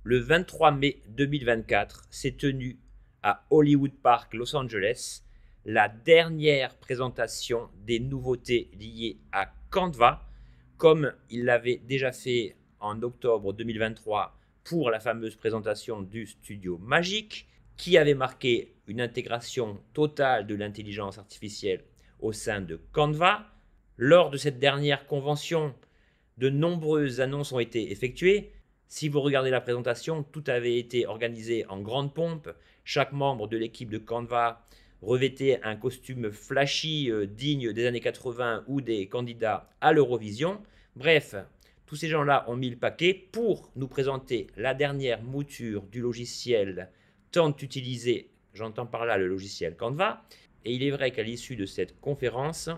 Le 23 mai 2024 s'est tenu à Hollywood Park, Los Angeles, la dernière présentation des nouveautés liées à Canva, comme il l'avait déjà fait en octobre 2023 pour la fameuse présentation du studio Magic, qui avait marqué une intégration totale de l'intelligence artificielle au sein de Canva. Lors de cette dernière convention, de nombreuses annonces ont été effectuées. Si vous regardez la présentation, tout avait été organisé en grande pompe. Chaque membre de l'équipe de Canva revêtait un costume flashy digne des années 80 ou des candidats à l'Eurovision. Bref, tous ces gens-là ont mis le paquet pour nous présenter la dernière mouture du logiciel tant utilisé, j'entends par là le logiciel Canva. Et il est vrai qu'à l'issue de cette conférence,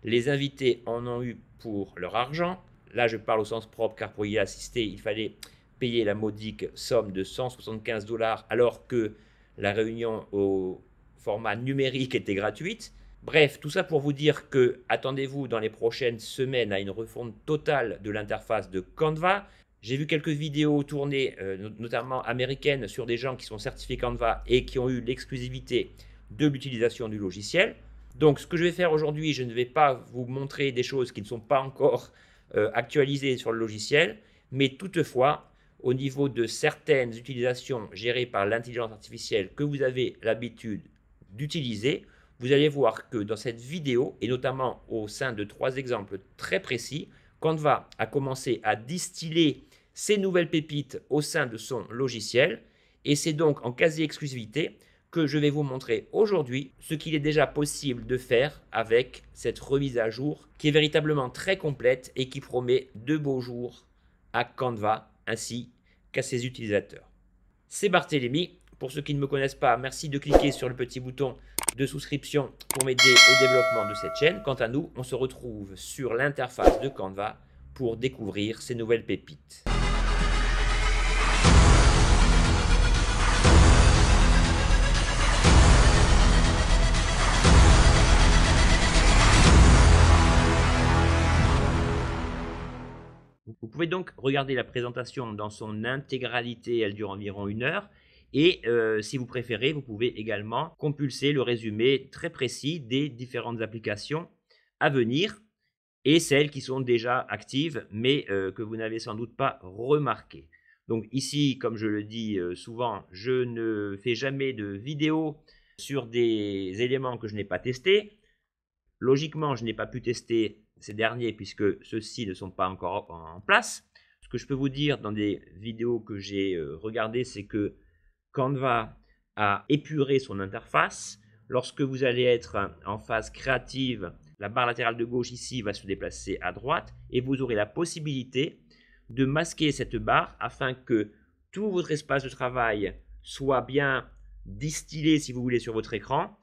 les invités en ont eu pour leur argent. Là, je parle au sens propre, car pour y assister, il fallait payer la modique somme de 175 $, alors que la réunion au format numérique était gratuite. Bref, tout ça pour vous dire que attendez-vous dans les prochaines semaines à une refonte totale de l'interface de Canva. J'ai vu quelques vidéos tournées, notamment américaines, sur des gens qui sont certifiés Canva et qui ont eu l'exclusivité de l'utilisation du logiciel. Donc, ce que je vais faire aujourd'hui, je ne vais pas vous montrer des choses qui ne sont pas encore actualisées sur le logiciel, mais toutefois, au niveau de certaines utilisations gérées par l'intelligence artificielle que vous avez l'habitude d'utiliser, vous allez voir que dans cette vidéo, et notamment au sein de 3 exemples très précis, Canva a commencé à distiller ces nouvelles pépites au sein de son logiciel, et c'est donc en quasi-exclusivité que je vais vous montrer aujourd'hui ce qu'il est déjà possible de faire avec cette remise à jour qui est véritablement très complète et qui promet de beaux jours à Canva ainsi qu'à ses utilisateurs. C'est Barthélémy. Pour ceux qui ne me connaissent pas, merci de cliquer sur le petit bouton de souscription pour m'aider au développement de cette chaîne. Quant à nous, on se retrouve sur l'interface de Canva pour découvrir ces nouvelles pépites. Vous pouvez donc regarder la présentation dans son intégralité, elle dure environ 1 heure. Et si vous préférez, vous pouvez également compulser le résumé très précis des différentes applications à venir et celles qui sont déjà actives, mais que vous n'avez sans doute pas remarquées. Donc ici, comme je le dis souvent, je ne fais jamais de vidéo sur des éléments que je n'ai pas testés. Logiquement, je n'ai pas pu tester ces derniers puisque ceux-ci ne sont pas encore en place. Ce que je peux vous dire dans des vidéos que j'ai regardées, c'est que Canva a épuré son interface. Lorsque vous allez être en phase créative, la barre latérale de gauche ici va se déplacer à droite et vous aurez la possibilité de masquer cette barre afin que tout votre espace de travail soit bien distillé, si vous voulez, sur votre écran.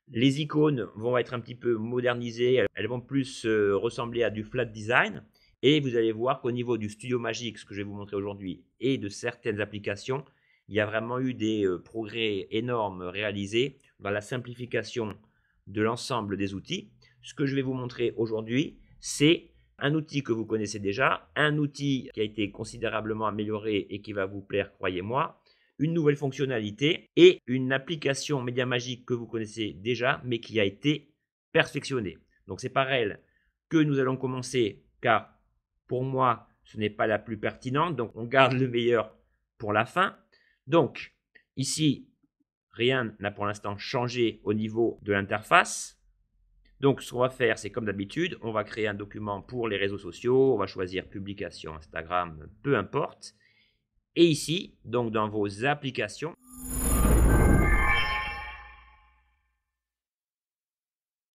Les icônes vont être un petit peu modernisées, elles vont plus ressembler à du flat design. Et vous allez voir qu'au niveau du studio Magic, ce que je vais vous montrer aujourd'hui, et de certaines applications, il y a vraiment eu des progrès énormes réalisés dans la simplification de l'ensemble des outils. Ce que je vais vous montrer aujourd'hui, c'est un outil que vous connaissez déjà, un outil qui a été considérablement amélioré et qui va vous plaire, croyez-moi, une nouvelle fonctionnalité et une application Média Magique que vous connaissez déjà, mais qui a été perfectionnée. Donc c'est par elle que nous allons commencer, car pour moi, ce n'est pas la plus pertinente, donc on garde le meilleur pour la fin. Donc, ici, rien n'a pour l'instant changé au niveau de l'interface. Donc, ce qu'on va faire, c'est comme d'habitude, on va créer un document pour les réseaux sociaux, on va choisir publication, Instagram, peu importe. Et ici, donc dans vos applications,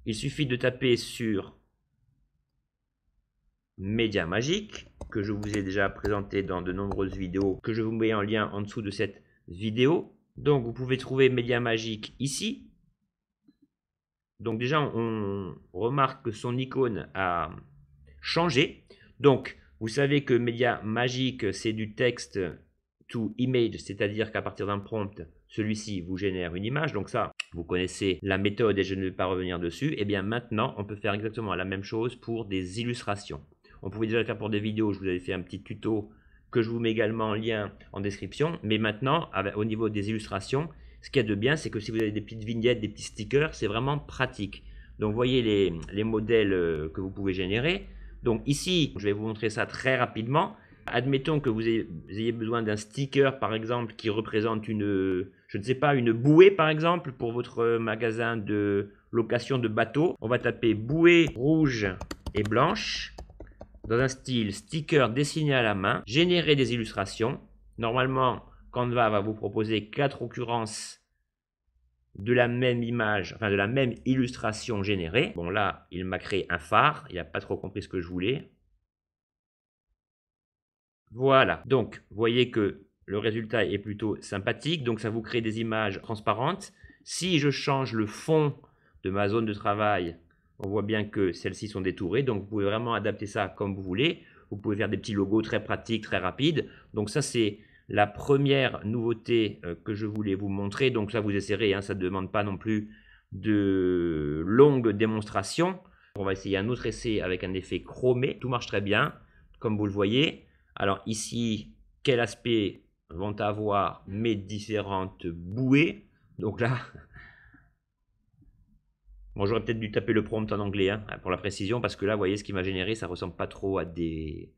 il suffit de taper sur Média Magique, que je vous ai déjà présenté dans de nombreuses vidéos, que je vous mets en lien en dessous de cette vidéo. Donc vous pouvez trouver Média Magique ici. Donc déjà on remarque que son icône a changé. Donc vous savez que Média Magique c'est du texte to image, c'est-à-dire qu'à partir d'un prompt, celui-ci vous génère une image. Donc ça, vous connaissez la méthode et je ne vais pas revenir dessus. Et bien maintenant, on peut faire exactement la même chose pour des illustrations. On pouvait déjà le faire pour des vidéos, je vous avais fait un petit tuto que je vous mets également en lien en description. Mais maintenant, au niveau des illustrations, ce qu'il y a de bien, c'est que si vous avez des petites vignettes, des petits stickers, c'est vraiment pratique. Donc, vous voyez les modèles que vous pouvez générer. Donc ici, je vais vous montrer ça très rapidement. Admettons que vous ayez besoin d'un sticker, par exemple, qui représente une, je ne sais pas, une bouée, par exemple, pour votre magasin de location de bateau. On va taper bouée rouge et blanche, dans un style sticker dessiné à la main, générer des illustrations. Normalement, Canva va vous proposer 4 occurrences de la même image, enfin de la même illustration générée. Bon là, il m'a créé un phare, il n'a pas trop compris ce que je voulais. Voilà, donc vous voyez que le résultat est plutôt sympathique, donc ça vous crée des images transparentes. Si je change le fond de ma zone de travail, on voit bien que celles-ci sont détourées, donc vous pouvez vraiment adapter ça comme vous voulez. Vous pouvez faire des petits logos très pratiques, très rapides. Donc ça, c'est la première nouveauté que je voulais vous montrer. Donc ça, vous essayerez, hein, ça ne demande pas non plus de longues démonstrations. On va essayer un autre essai avec un effet chromé. Tout marche très bien, comme vous le voyez. Alors ici, quel aspect vont avoir mes différentes bouées? Donc là, bon, j'aurais peut-être dû taper le prompt en anglais hein, pour la précision, parce que là, vous voyez, ce qui m'a généré, ça ressemble pas trop à des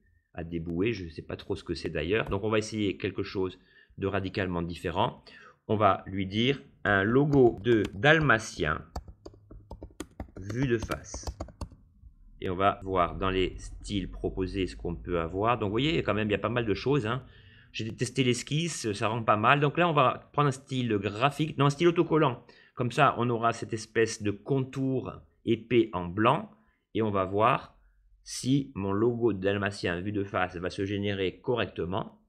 bouées. Je ne sais pas trop ce que c'est d'ailleurs. Donc on va essayer quelque chose de radicalement différent. On va lui dire un logo de dalmatien vu de face. Et on va voir dans les styles proposés ce qu'on peut avoir. Donc vous voyez, quand même, il y a pas mal de choses. Hein. J'ai testé l'esquisse, ça rend pas mal. Donc là, on va prendre un style graphique, non, un style autocollant. Comme ça, on aura cette espèce de contour épais en blanc. Et on va voir si mon logo de dalmatien vu de face va se générer correctement.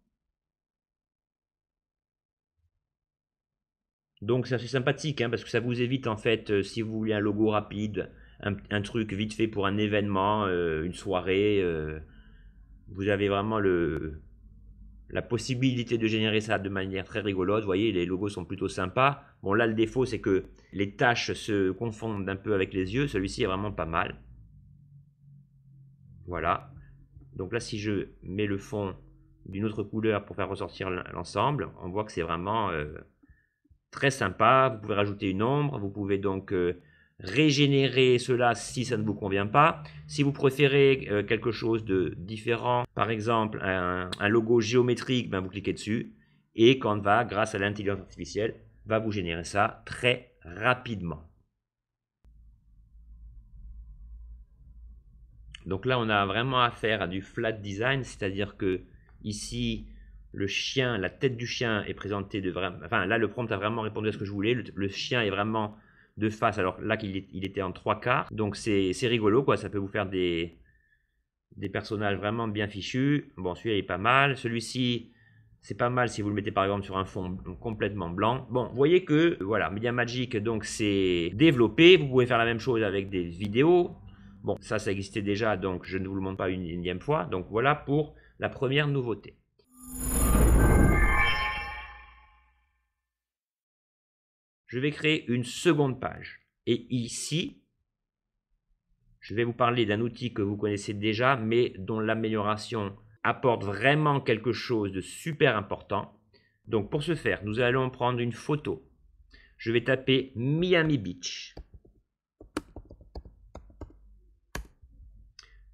Donc c'est assez sympathique, hein, parce que ça vous évite en fait, si vous voulez un logo rapide, un truc vite fait pour un événement, une soirée, vous avez vraiment la possibilité de générer ça de manière très rigolote. Vous voyez, les logos sont plutôt sympas. Bon là, le défaut, c'est que les tâches se confondent un peu avec les yeux. Celui-ci est vraiment pas mal. Voilà. Donc là, si je mets le fond d'une autre couleur pour faire ressortir l'ensemble, on voit que c'est vraiment très sympa. Vous pouvez rajouter une ombre. Vous pouvez donc régénérer cela si ça ne vous convient pas. Si vous préférez quelque chose de différent, par exemple un logo géométrique, ben vous cliquez dessus et Canva, grâce à l'intelligence artificielle, va vous générer ça très rapidement. Donc là, on a vraiment affaire à du flat design, c'est-à-dire que ici, le chien, la tête du chien est présentée de vraiment... Enfin, là, le prompt a vraiment répondu à ce que je voulais. Le chien est vraiment de face, alors là, il était en 3/4. Donc, c'est rigolo, quoi. Ça peut vous faire des personnages vraiment bien fichus. Bon, celui-là est pas mal. Celui-ci, c'est pas mal si vous le mettez, par exemple, sur un fond complètement blanc. Bon, vous voyez que, voilà, Media Magic, donc, c'est développé. Vous pouvez faire la même chose avec des vidéos. Bon, ça existait déjà, donc je ne vous le montre pas une énième fois. Donc voilà pour la première nouveauté. Je vais créer une seconde page. Et ici, je vais vous parler d'un outil que vous connaissez déjà, mais dont l'amélioration apporte vraiment quelque chose de super important. Donc pour ce faire, nous allons prendre une photo. Je vais taper Miami Beach.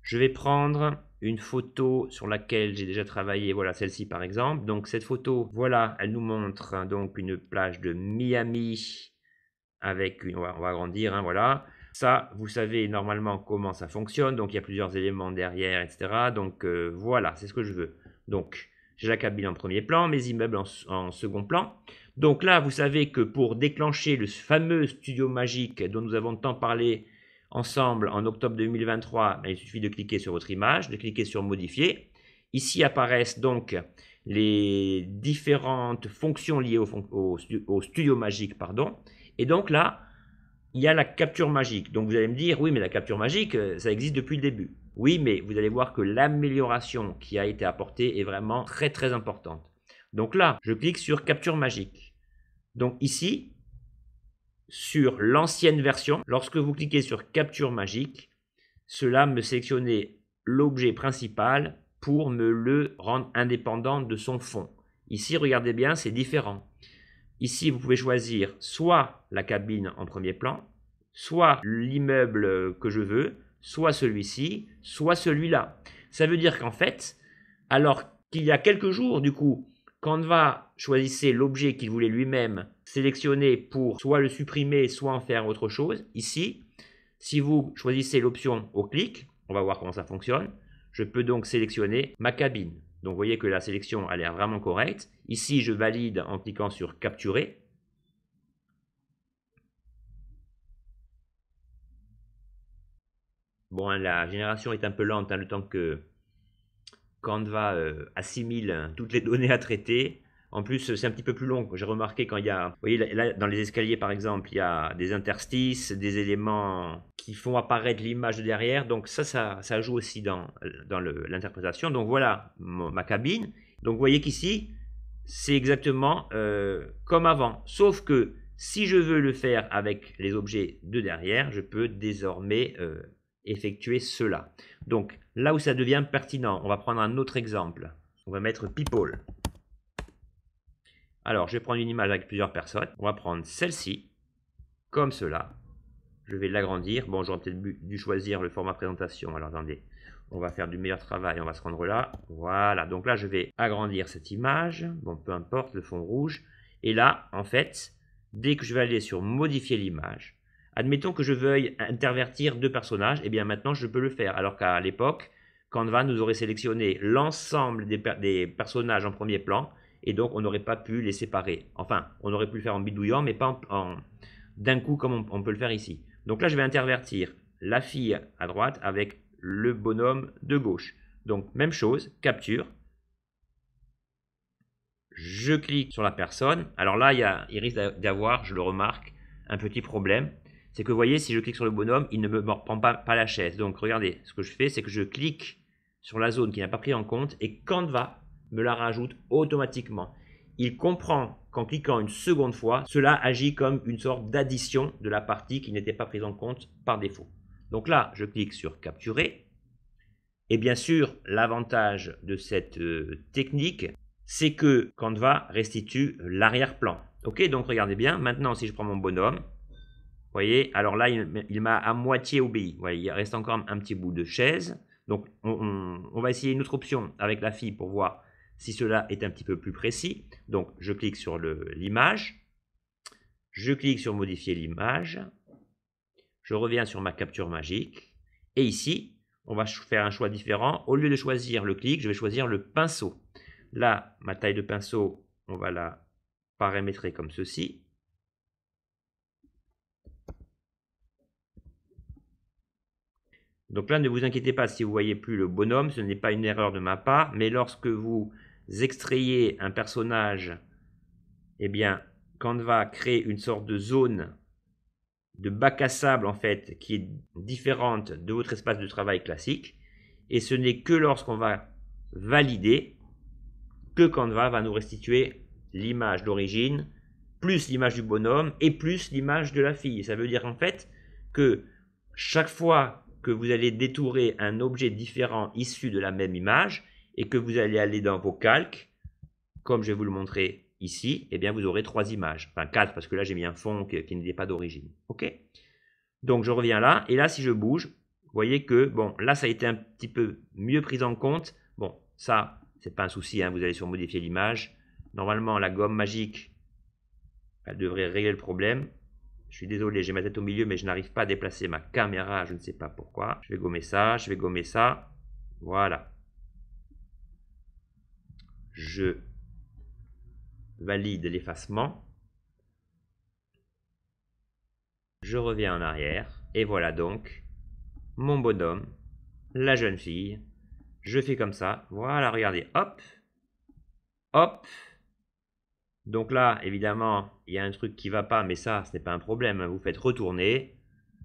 Je vais prendre une photo sur laquelle j'ai déjà travaillé, voilà celle-ci par exemple. Donc cette photo, voilà, elle nous montre hein, donc une plage de Miami avec une, on va agrandir, hein, voilà. Ça, vous savez normalement comment ça fonctionne, donc il y a plusieurs éléments derrière, etc. Donc voilà, c'est ce que je veux. Donc j'ai la cabine en premier plan, mes immeubles en second plan. Donc là, vous savez que pour déclencher le fameux studio magique dont nous avons tant parlé ensemble en octobre 2023, il suffit de cliquer sur votre image, de cliquer sur modifier. Ici apparaissent donc les différentes fonctions liées au studio magique, pardon. Et donc là, il y a la capture magique. Donc vous allez me dire, oui, mais la capture magique, ça existe depuis le début. Oui, mais vous allez voir que l'amélioration qui a été apportée est vraiment très très importante. Donc là, je clique sur capture magique. Donc ici, sur l'ancienne version, lorsque vous cliquez sur capture magique, cela me sélectionnait l'objet principal pour me le rendre indépendant de son fond. Ici, regardez bien, c'est différent. Ici, vous pouvez choisir soit la cabine en premier plan, soit l'immeuble que je veux, soit celui-ci, soit celui-là. Ça veut dire qu'en fait, alors qu'il y a quelques jours, du coup, Canva choisissait l'objet qu'il voulait lui-même sélectionner pour soit le supprimer, soit en faire autre chose. Ici, si vous choisissez l'option au clic, on va voir comment ça fonctionne, je peux donc sélectionner ma cabine. Donc vous voyez que la sélection a l'air vraiment correcte. Ici, je valide en cliquant sur capturer. Bon, la génération est un peu lente, le temps que Canva assimile toutes les données à traiter. En plus, c'est un petit peu plus long. J'ai remarqué quand il y a, vous voyez là, dans les escaliers par exemple, il y a des interstices, des éléments qui font apparaître l'image de derrière. Donc ça joue aussi dans l'interprétation. Donc voilà ma cabine. Donc vous voyez qu'ici, c'est exactement comme avant. Sauf que si je veux le faire avec les objets de derrière, je peux désormais effectuer cela. Donc là où ça devient pertinent, on va prendre un autre exemple. On va mettre People. Alors, je vais prendre une image avec plusieurs personnes. On va prendre celle-ci, comme cela. Je vais l'agrandir. Bon, j'aurais peut-être dû choisir le format présentation. Alors, attendez, on va faire du meilleur travail. On va se rendre là. Voilà, donc là, je vais agrandir cette image. Bon, peu importe, le fond rouge. Et là, en fait, dès que je vais aller sur modifier l'image, admettons que je veuille intervertir deux personnages, et bien maintenant, je peux le faire. Alors qu'à l'époque, Canva nous aurait sélectionné l'ensemble des personnages en premier plan, et donc on n'aurait pas pu les séparer. Enfin, on aurait pu le faire en bidouillant, mais pas d'un coup comme on peut le faire ici. Donc là, je vais intervertir la fille à droite avec le bonhomme de gauche. Donc, même chose, capture. Je clique sur la personne. Alors là, il risque d'avoir, je le remarque, un petit problème. C'est que vous voyez, si je clique sur le bonhomme, il ne me prend pas la chaise. Donc, regardez, ce que je fais, c'est que je clique sur la zone qui n'a pas pris en compte et Canva me la rajoute automatiquement. Il comprend qu'en cliquant une seconde fois, cela agit comme une sorte d'addition de la partie qui n'était pas prise en compte par défaut. Donc là, je clique sur capturer. Et bien sûr, l'avantage de cette technique, c'est que Canva restitue l'arrière-plan. Ok, donc regardez bien. Maintenant, si je prends mon bonhomme, vous voyez, alors là, il m'a à moitié obéi. Vous voyez, il reste encore un petit bout de chaise. Donc, on va essayer une autre option avec la fille pour voir si cela est un petit peu plus précis. Donc, je clique sur l'image. Je clique sur modifier l'image. Je reviens sur ma capture magique. Et ici, on va faire un choix différent. Au lieu de choisir le clic, je vais choisir le pinceau. Là, ma taille de pinceau, on va la paramétrer comme ceci. Donc là, ne vous inquiétez pas si vous ne voyez plus le bonhomme, ce n'est pas une erreur de ma part, mais lorsque vous extrayez un personnage, eh bien, Canva crée une sorte de zone de bac à sable en fait qui est différente de votre espace de travail classique. Et ce n'est que lorsqu'on va valider que Canva va nous restituer l'image d'origine, plus l'image du bonhomme et plus l'image de la fille. Ça veut dire en fait que chaque fois que vous allez détourer un objet différent issu de la même image et que vous allez aller dans vos calques, comme je vais vous le montrer ici, eh bien vous aurez 3 images. Enfin 4 parce que là j'ai mis un fond qui n'était pas d'origine. Ok? Donc je reviens là et là si je bouge, vous voyez que bon là ça a été un petit peu mieux pris en compte. Bon ça c'est pas un souci, hein, vous allez sur modifier l'image. Normalement la gomme magique elle devrait régler le problème. Je suis désolé, j'ai ma tête au milieu, mais je n'arrive pas à déplacer ma caméra, je ne sais pas pourquoi. Je vais gommer ça, je vais gommer ça. Voilà. Je valide l'effacement. Je reviens en arrière. Et voilà donc mon bonhomme, la jeune fille. Je fais comme ça. Voilà, regardez. Hop. Hop. Donc là, évidemment, il y a un truc qui ne va pas, mais ça, ce n'est pas un problème. Vous faites retourner,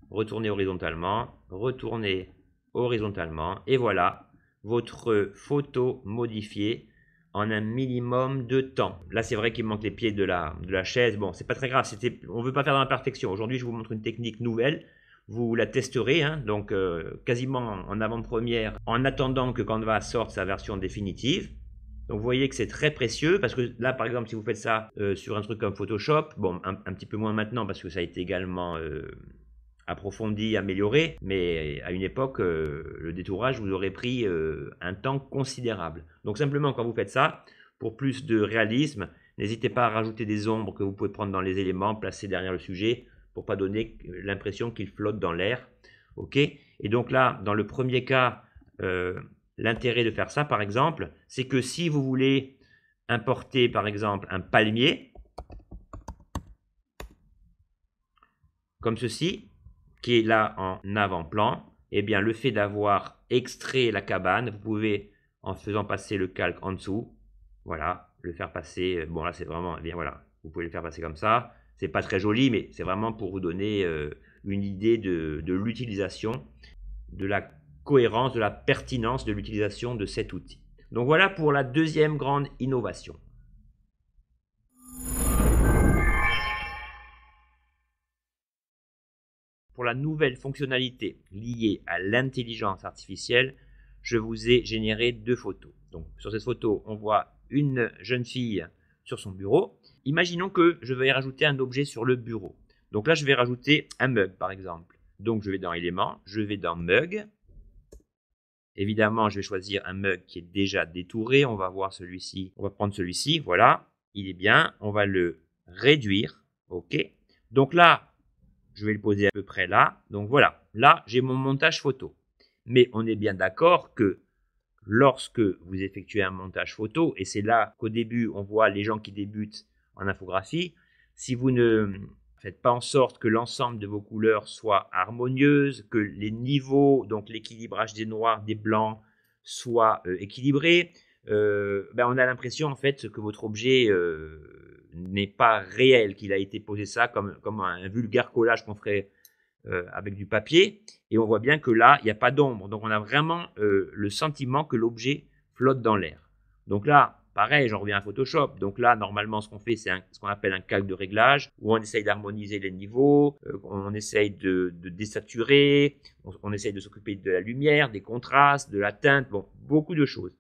retourner horizontalement, retourner horizontalement, et voilà, votre photo modifiée en un minimum de temps. Là, c'est vrai qu'il manque les pieds de la chaise. Bon, c'est pas très grave, on ne veut pas faire dans la perfection. Aujourd'hui, je vous montre une technique nouvelle vous la testerez, hein, donc quasiment en avant-première, en attendant que Canva sorte sa version définitive. Donc vous voyez que c'est très précieux, parce que là par exemple si vous faites ça sur un truc comme Photoshop, bon un petit peu moins maintenant parce que ça a été également approfondi, amélioré, mais à une époque le détourage vous aurait pris un temps considérable. Donc simplement quand vous faites ça, pour plus de réalisme, n'hésitez pas à rajouter des ombres que vous pouvez prendre dans les éléments, placer derrière le sujet, pour pas donner l'impression qu'il flotte dans l'air. Ok. Et donc là, dans le premier cas, l'intérêt de faire ça, par exemple, c'est que si vous voulez importer, par exemple, un palmier, comme ceci, qui est là en avant-plan, eh bien, le fait d'avoir extrait la cabane, vous pouvez, en faisant passer le calque en dessous, voilà, le faire passer, bon là c'est vraiment, eh bien voilà, vous pouvez le faire passer comme ça. C'est pas très joli, mais c'est vraiment pour vous donner une idée de l'utilisation, de la cohérence, de la pertinence de l'utilisation de cet outil. Donc voilà pour la deuxième grande innovation. Pour la nouvelle fonctionnalité liée à l'intelligence artificielle, je vous ai généré deux photos. Donc sur cette photo, on voit une jeune fille sur son bureau. Imaginons que je vais rajouter un objet sur le bureau. Donc là, je vais rajouter un mug, par exemple. Donc je vais dans éléments, je vais dans mug. Évidemment, je vais choisir un mug qui est déjà détouré. On va voir celui-ci. On va prendre celui-ci. Voilà, il est bien. On va le réduire. OK. Donc là, je vais le poser à peu près là. Donc voilà, là, j'ai mon montage photo. Mais on est bien d'accord que lorsque vous effectuez un montage photo, et c'est là qu'au début, on voit les gens qui débutent en infographie, si vous ne faites pas en sorte que l'ensemble de vos couleurs soit harmonieuse, que les niveaux, donc l'équilibrage des noirs, des blancs, soit équilibré, on a l'impression en fait que votre objet n'est pas réel, qu'il a été posé ça comme un vulgaire collage qu'on ferait avec du papier, et on voit bien que là, il n'y a pas d'ombre. Donc on a vraiment le sentiment que l'objet flotte dans l'air. Donc là, pareil, j'en reviens à Photoshop. Donc là, normalement, ce qu'on fait, c'est ce qu'on appelle un calque de réglage, où on essaye d'harmoniser les niveaux, on essaye de désaturer, on essaye de s'occuper de la lumière, des contrastes, de la teinte, bon, beaucoup de choses.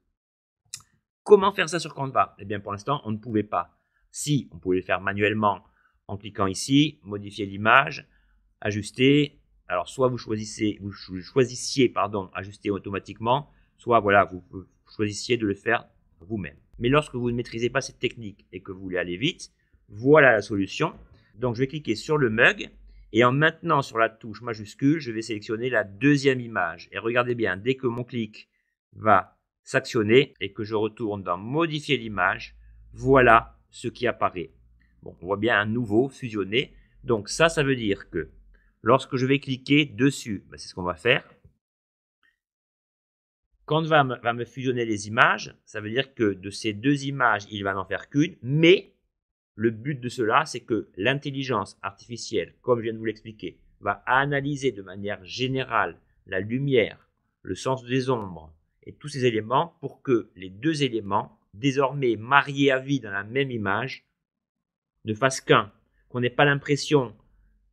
Comment faire ça sur Canva? Eh bien, pour l'instant, on ne pouvait pas. Si, on pouvait le faire manuellement en cliquant ici, modifier l'image, ajuster. Alors, soit vous choisissiez, ajuster automatiquement, soit voilà, vous choisissiez de le faire vous-même. Mais lorsque vous ne maîtrisez pas cette technique et que vous voulez aller vite, voilà la solution. Donc, je vais cliquer sur le mug et en maintenant sur la touche majuscule, je vais sélectionner la deuxième image. Et regardez bien, dès que mon clic va s'actionner et que je retourne dans modifier l'image, voilà ce qui apparaît. Bon, on voit bien un nouveau fusionné. Donc ça veut dire que lorsque je vais cliquer dessus, c'est ce qu'on va faire. Canva va me fusionner les images. Ça veut dire que de ces deux images, il va n'en faire qu'une. Mais le but de cela, c'est que l'intelligence artificielle, comme je viens de vous l'expliquer, va analyser de manière générale la lumière, le sens des ombres et tous ces éléments pour que les deux éléments, désormais mariés à vie dans la même image, ne fassent qu'un. Qu'on n'ait pas l'impression,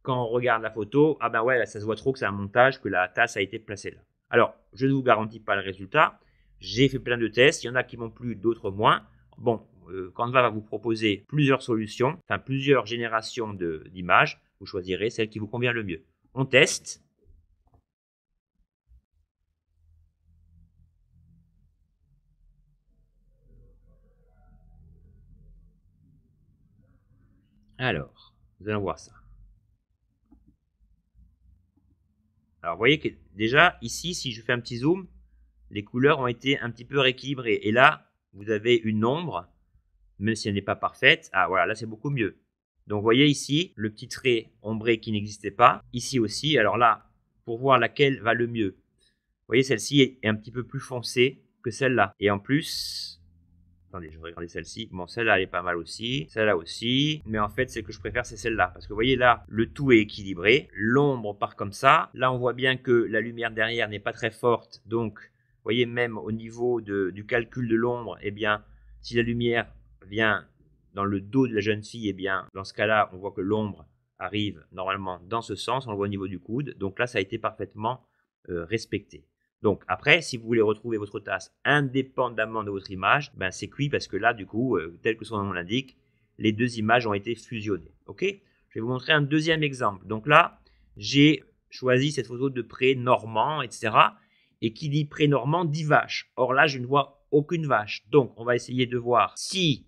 quand on regarde la photo, ah ben ouais, là, ça se voit trop que c'est un montage, que la tasse a été placée là. Alors, je ne vous garantis pas le résultat. J'ai fait plein de tests. Il y en a qui m'ont plu, d'autres moins. Bon, Canva va vous proposer plusieurs solutions, enfin plusieurs générations d'images. Vous choisirez celle qui vous convient le mieux. On teste. Alors, vous allez voir ça. Alors, vous voyez que déjà, ici, si je fais un petit zoom, les couleurs ont été un petit peu rééquilibrées. Et là, vous avez une ombre, même si elle n'est pas parfaite. Ah, voilà, là, c'est beaucoup mieux. Donc, vous voyez ici, le petit trait ombré qui n'existait pas. Ici aussi, alors là, pour voir laquelle va le mieux. Vous voyez, celle-ci est un petit peu plus foncée que celle-là. Et en plus... Attendez, je vais regarder celle-ci. Bon, celle-là, elle est pas mal aussi. Celle-là aussi. Mais en fait, celle que je préfère, c'est celle-là. Parce que vous voyez là, le tout est équilibré. L'ombre part comme ça. Là, on voit bien que la lumière derrière n'est pas très forte. Donc, vous voyez, même au niveau du calcul de l'ombre, eh bien, si la lumière vient dans le dos de la jeune fille, eh bien, dans ce cas-là, on voit que l'ombre arrive normalement dans ce sens, on le voit au niveau du coude. Donc là, ça a été parfaitement respecté. Donc après, si vous voulez retrouver votre tasse indépendamment de votre image, ben c'est cuit parce que là, du coup, tel que son nom l'indique, les deux images ont été fusionnées. Ok? Je vais vous montrer un deuxième exemple. Donc là, j'ai choisi cette photo de pré normand, etc. Et qui dit pré normand dit vache. Or là, je ne vois aucune vache. Donc, on va essayer de voir si,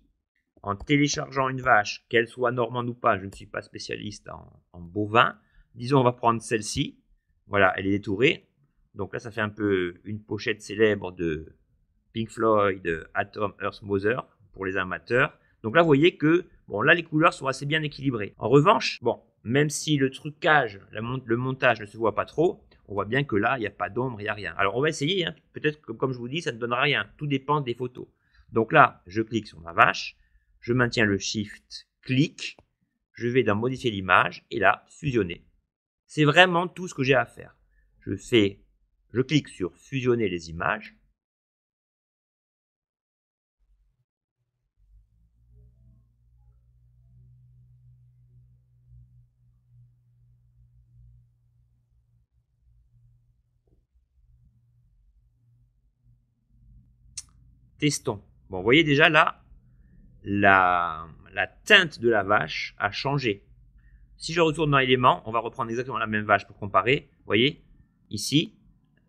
en téléchargeant une vache, qu'elle soit normande ou pas, je ne suis pas spécialiste en bovin. Disons, on va prendre celle-ci. Voilà, elle est détourée. Donc là, ça fait un peu une pochette célèbre de Pink Floyd, Atom Earth Mother, pour les amateurs. Donc là, vous voyez que, bon, là, les couleurs sont assez bien équilibrées. En revanche, bon, même si le trucage, le montage ne se voit pas trop, on voit bien que là, il n'y a pas d'ombre, il n'y a rien. Alors, on va essayer, hein. Peut-être que, comme je vous dis, ça ne donnera rien. Tout dépend des photos. Donc là, je clique sur ma vache, je maintiens le Shift, clic, je vais dans modifier l'image, et là, fusionner. C'est vraiment tout ce que j'ai à faire. Je clique sur fusionner les images. Testons. Bon, vous voyez déjà là, la teinte de la vache a changé. Si je retourne dans l'élément, on va reprendre exactement la même vache pour comparer. Vous voyez, ici,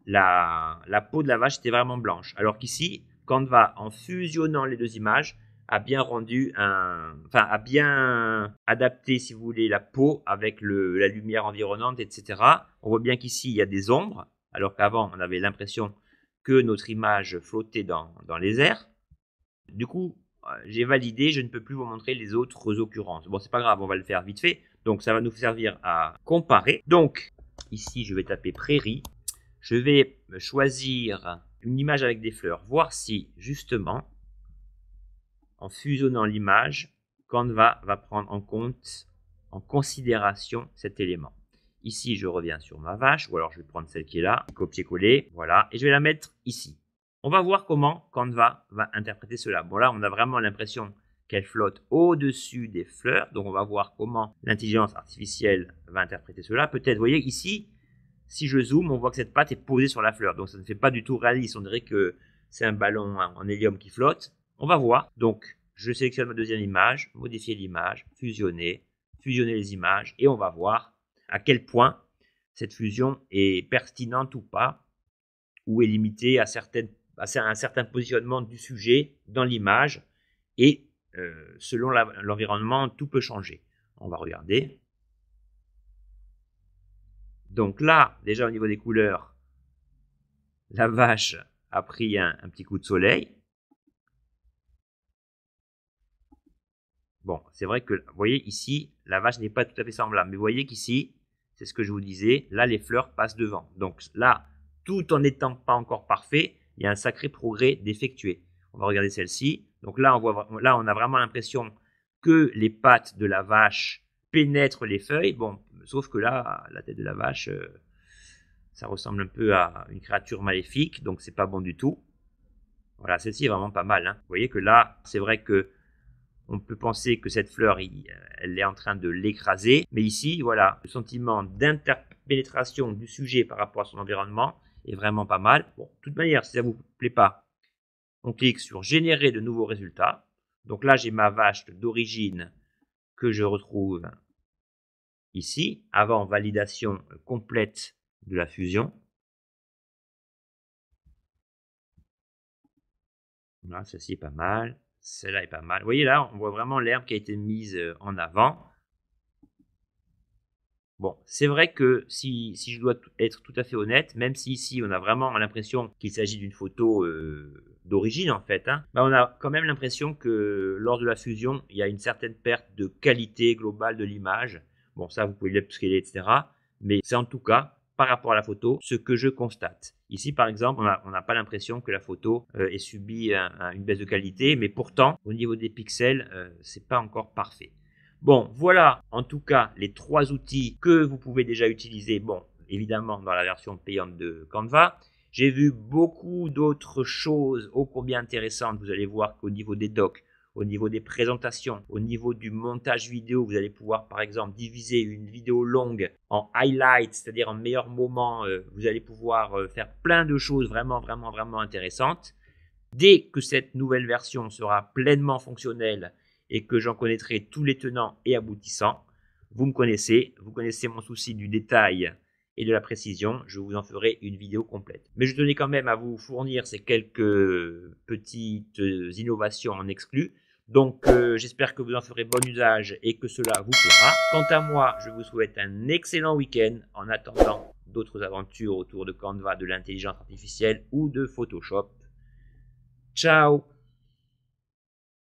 la peau de la vache était vraiment blanche. Alors qu'ici, Canva, en fusionnant les deux images, a bien a bien adapté, si vous voulez, la peau avec la lumière environnante, etc. On voit bien qu'ici, il y a des ombres, alors qu'avant, on avait l'impression que notre image flottait dans les airs. Du coup, j'ai validé, je ne peux plus vous montrer les autres occurrences. Bon, c'est pas grave, on va le faire vite fait. Donc, ça va nous servir à comparer. Donc, ici, je vais taper prairie. Je vais choisir une image avec des fleurs, voir si, justement, en fusionnant l'image, Canva va prendre en considération cet élément. Ici, je reviens sur ma vache, ou alors je vais prendre celle qui est là, copier-coller, voilà, et je vais la mettre ici. On va voir comment Canva va interpréter cela. Bon, là, on a vraiment l'impression qu'elle flotte au-dessus des fleurs, donc on va voir comment l'intelligence artificielle va interpréter cela. Peut-être, vous voyez, ici, si je zoome, on voit que cette patte est posée sur la fleur, donc ça ne fait pas du tout réaliste. On dirait que c'est un ballon en hélium qui flotte. On va voir. Donc, je sélectionne ma deuxième image, modifier l'image, fusionner les images, et on va voir à quel point cette fusion est pertinente ou pas, ou est limitée à un certain positionnement du sujet dans l'image, et selon l'environnement, tout peut changer. On va regarder. Donc là, déjà au niveau des couleurs, la vache a pris un petit coup de soleil. Bon, c'est vrai que, vous voyez, ici, la vache n'est pas tout à fait semblable. Mais vous voyez qu'ici, c'est ce que je vous disais, là, les fleurs passent devant. Donc là, tout en n'étant pas encore parfait, il y a un sacré progrès d'effectuer. On va regarder celle-ci. Donc là, on a vraiment l'impression que les pattes de la vache pénètrent les feuilles. Bon, sauf que là, la tête de la vache, ça ressemble un peu à une créature maléfique, donc c'est pas bon du tout. Voilà, celle-ci est vraiment pas mal, hein. Vous voyez que là, c'est vrai que on peut penser que cette fleur, elle est en train de l'écraser. Mais ici, voilà, le sentiment d'interpénétration du sujet par rapport à son environnement est vraiment pas mal. Bon, de toute manière, si ça ne vous plaît pas, on clique sur générer de nouveaux résultats. Donc là, j'ai ma vache d'origine que je retrouve ici, avant validation complète de la fusion. Voilà, ceci est pas mal. Celle-là est pas mal. Vous voyez là, on voit vraiment l'herbe qui a été mise en avant. Bon, c'est vrai que si je dois être tout à fait honnête, même si ici on a vraiment l'impression qu'il s'agit d'une photo d'origine en fait, hein, on a quand même l'impression que lors de la fusion, il y a une certaine perte de qualité globale de l'image. Bon, ça vous pouvez l'upscaler, etc. Mais c'est en tout cas, par rapport à la photo, ce que je constate. Ici, par exemple, on n'a pas l'impression que la photo ait subi une baisse de qualité, mais pourtant, au niveau des pixels, c'est pas encore parfait. Bon, voilà en tout cas les 3 outils que vous pouvez déjà utiliser, bon, évidemment dans la version payante de Canva. J'ai vu beaucoup d'autres choses ô combien intéressantes. Vous allez voir qu'au niveau des docs, au niveau des présentations, au niveau du montage vidéo. Vous allez pouvoir par exemple diviser une vidéo longue en highlights, c'est-à-dire en meilleurs moments. Vous allez pouvoir faire plein de choses vraiment intéressantes. Dès que cette nouvelle version sera pleinement fonctionnelle et que j'en connaîtrai tous les tenants et aboutissants, vous connaissez mon souci du détail et de la précision, je vous en ferai une vidéo complète. Mais je tenais quand même à vous fournir ces quelques petites innovations en exclu. Donc j'espère que vous en ferez bon usage et que cela vous plaira. Quant à moi, je vous souhaite un excellent week-end en attendant d'autres aventures autour de Canva, de l'intelligence artificielle ou de Photoshop. Ciao!